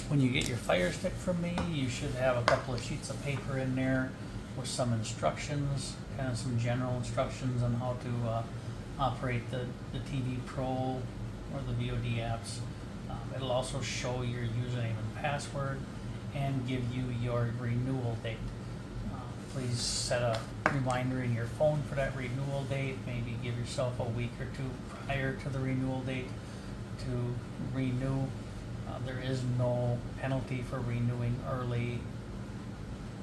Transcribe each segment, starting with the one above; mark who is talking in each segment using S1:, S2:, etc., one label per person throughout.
S1: When you get your Fire Stick from me, you should have a couple of sheets of paper in there with some instructions, kind of some general instructions on how to operate the TV Pro or the VOD apps. It'll also show your username and password and give you your renewal date. Please set a reminder in your phone for that renewal date. Maybe give yourself a week or two prior to the renewal date to renew. There is no penalty for renewing early.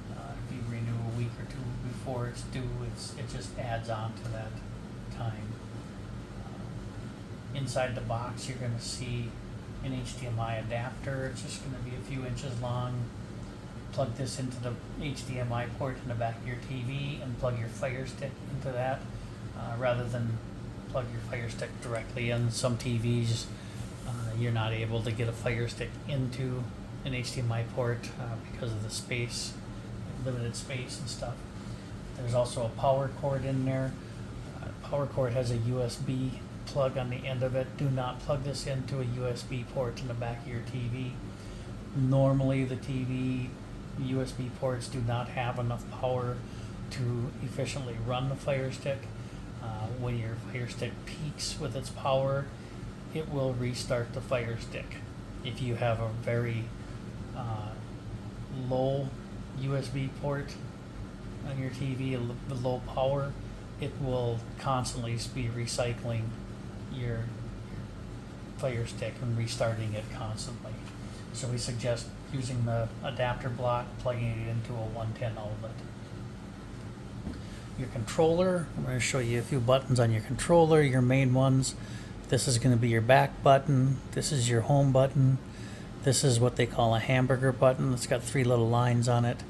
S1: If you renew a week or two before it's due, it just adds on to that time. Inside the box, you're going to see an HDMI adapter. It's just going to be a few inches long. Plug this into the HDMI port in the back of your TV and plug your Fire Stick into that, rather than plug your Fire Stick directly in. Some TVs, you're not able to get a Fire Stick into an HDMI port because of the space, limited space and stuff. There's also a power cord in there. Power cord has a USB plug on the end of it. Do not plug this into a USB port in the back of your TV. Normally the TV USB ports do not have enough power to efficiently run the Fire Stick. When your Fire Stick peaks with its power, it will restart the Fire Stick. If you have a very low USB port on your TV, with low power, it will constantly be recycling your Fire Stick and restarting it constantly. So we suggest using the adapter block, plugging it into a 110 outlet. Your controller, I'm going to show you a few buttons on your controller, your main ones. This is going to be your back button. This is your home button. This is what they call a hamburger button. It's got 3 little lines on it.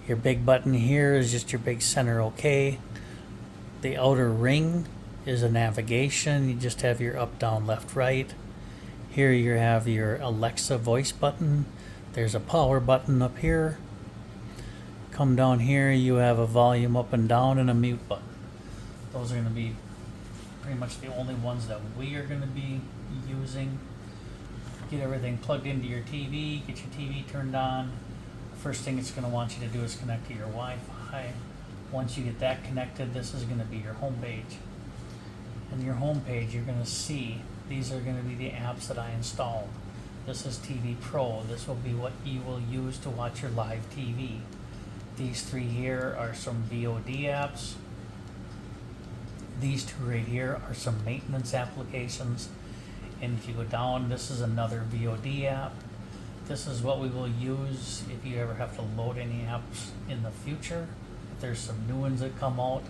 S1: Your big button here is just your big center OK. The outer ring is a navigation. You just have your up, down, left, right. Here you have your Alexa voice button. There's a power button up here. Come down here, you have a volume up and down and a mute button. Those are going to be pretty much the only ones that we are going to be using. Get everything plugged into your TV, get your TV turned on. The first thing it's going to want you to do is connect to your Wi-Fi. Once you get that connected, this is going to be your home page. In your home page, you're going to see these are going to be the apps that I installed. This is TV Pro. This will be what you will use to watch your live TV. These 3 here are some VOD apps. These 2 right here are some maintenance applications. And if you go down, this is another VOD app. This is what we will use if you ever have to load any apps in the future. If there's some new ones that come out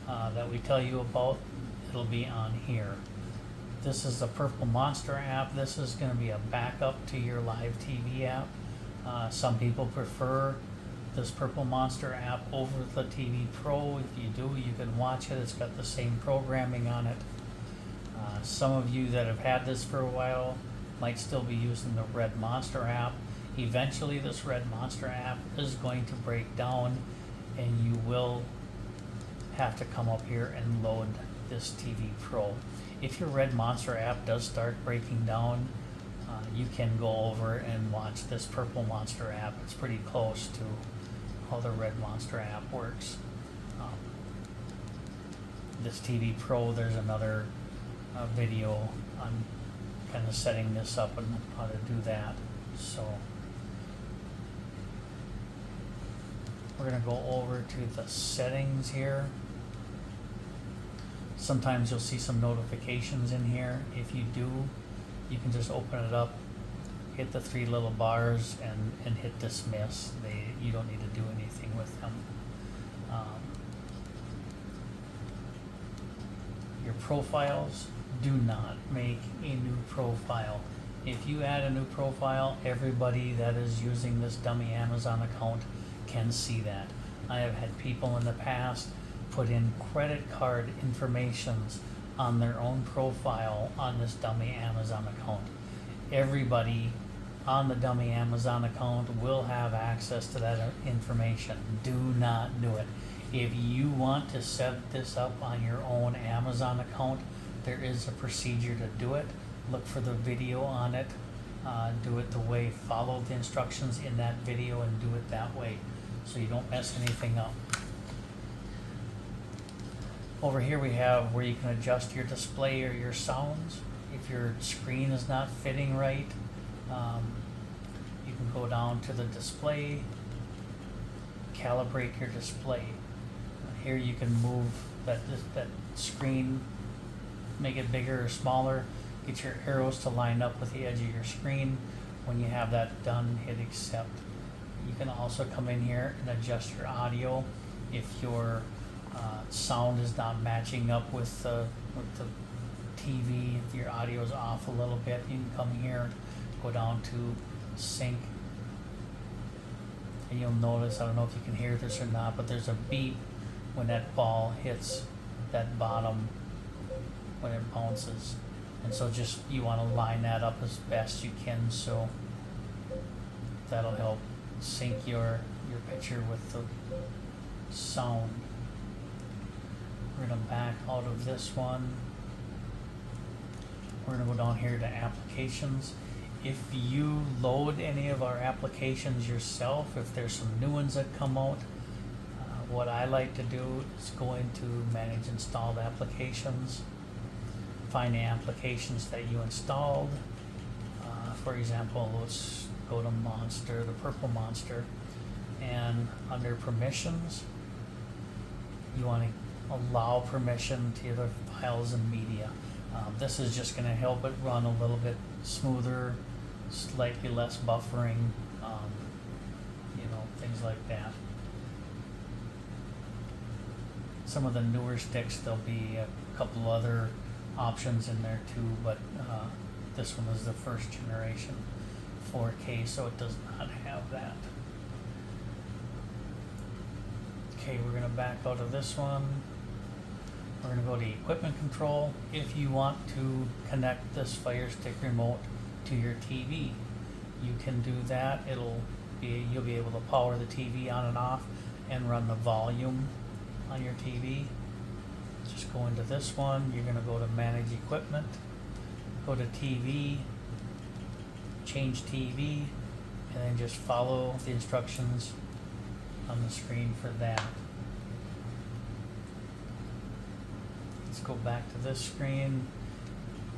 S1: that we tell you about, it'll be on here. This is the Purple Monster app. This is going to be a backup to your live TV app. Some people prefer this Purple Monster app over the TV Pro. If you do, you can watch it. It's got the same programming on it. Some of you that have had this for a while might still be using the Red Monster app. Eventually this Red Monster app is going to break down and you will have to come up here and load this TV Pro. If your Red Monster app does start breaking down, you can go over and watch this Purple Monster app. It's pretty close to how the Red Monster app works. This TV Pro, there's another video on kind of setting this up and how to do that. So we're going to go over to the settings here. Sometimes you'll see some notifications in here. If you do, you can just open it up, hit the 3 little bars and hit dismiss. You don't need to do anything with them. Your profiles, do not make a new profile. If you add a new profile, everybody that is using this dummy Amazon account can see that. I have had people in the past put in credit card informations on their own profile on this dummy Amazon account. Everybody on the dummy Amazon account will have access to that information. Do not do it. If you want to set this up on your own Amazon account, there is a procedure to do it. Look for the video on it do it the way, follow the instructions in that video and do it that way, so you don't mess anything up. Over here we have where you can adjust your display or your sounds. If your screen is not fitting right, you can go down to the display, calibrate your display. Here you can move that screen, make it bigger or smaller, get your arrows to line up with the edge of your screen. When you have that done, hit accept. You can also come in here and adjust your audio. If your sound is not matching up with the TV, if your audio is off a little bit, you can come here, go down to sync, and you'll notice, I don't know if you can hear this or not, but there's a beep when that ball hits that bottom when it bounces. And so just, you want to line that up as best you can, so that'll help sync your picture with the sound. We're going to back out of this one. We're going to go down here to applications. If you load any of our applications yourself, if there's some new ones that come out, what I like to do is go into manage installed applications, find the applications that you installed. For example, let's go to Monster, the purple Monster, and under permissions, you want to allow permission to the files and media. This is just going to help it run a little bit smoother, slightly less buffering, things like that. Some of the newer sticks, there'll be a couple other options in there too, but this one is the first generation 4K, so it does not have that. Okay, we're going to back out of this one. We're going to go to equipment control. If you want to connect this Fire Stick remote to your TV, you can do that. You'll be able to power the TV on and off and run the volume on your TV. Just go into this one. You're going to go to manage equipment, go to TV, change TV, and then just follow the instructions on the screen for that. Let's go back to this screen.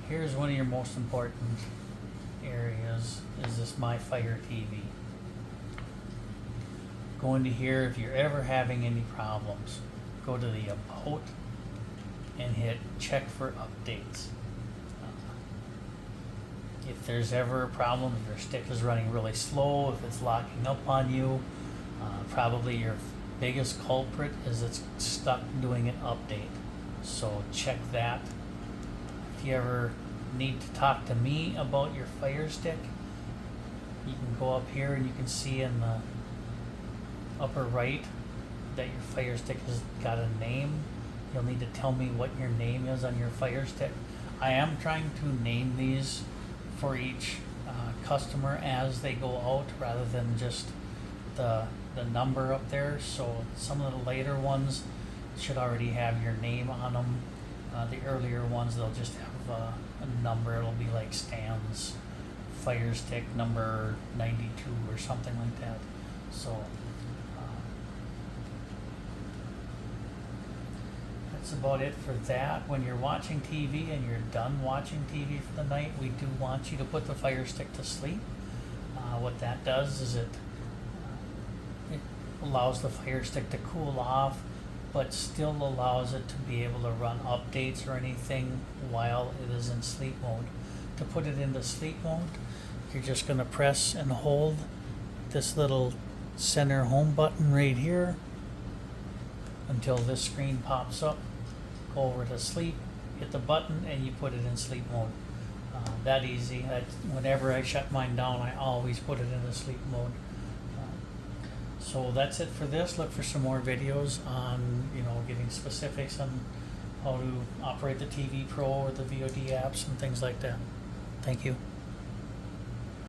S1: Here's one of your most important areas, is this My Fire TV. Go into here. If you're ever having any problems, go to the About and hit check for updates. If there's ever a problem, if your stick is running really slow, if it's locking up on you, probably your biggest culprit is it's stuck doing an update. So check that. If you ever need to talk to me about your Fire Stick, you can go up here and you can see in the upper right that your Fire Stick has got a name. You'll need to tell me what your name is on your Fire Stick. I am trying to name these for each customer as they go out, rather than just the number up there. So some of the later ones should already have your name on them. The earlier ones, they'll just have a number. It'll be like Stan's Fire Stick number 92 or something like that. So that's about it for that. When you're watching TV and you're done watching TV for the night, we do want you to put the Fire Stick to sleep. What that does is it allows the Fire Stick to cool off, but still allows it to be able to run updates or anything while it is in sleep mode. To put it into sleep mode, you're just going to press and hold this little center home button right here until this screen pops up. Go over to sleep, hit the button, and you put it in sleep mode. That easy. Whenever I shut mine down, I always put it into sleep mode. So that's it for this. Look for some more videos on getting specifics on how to operate the TV Pro or the VOD apps and things like that. Thank you.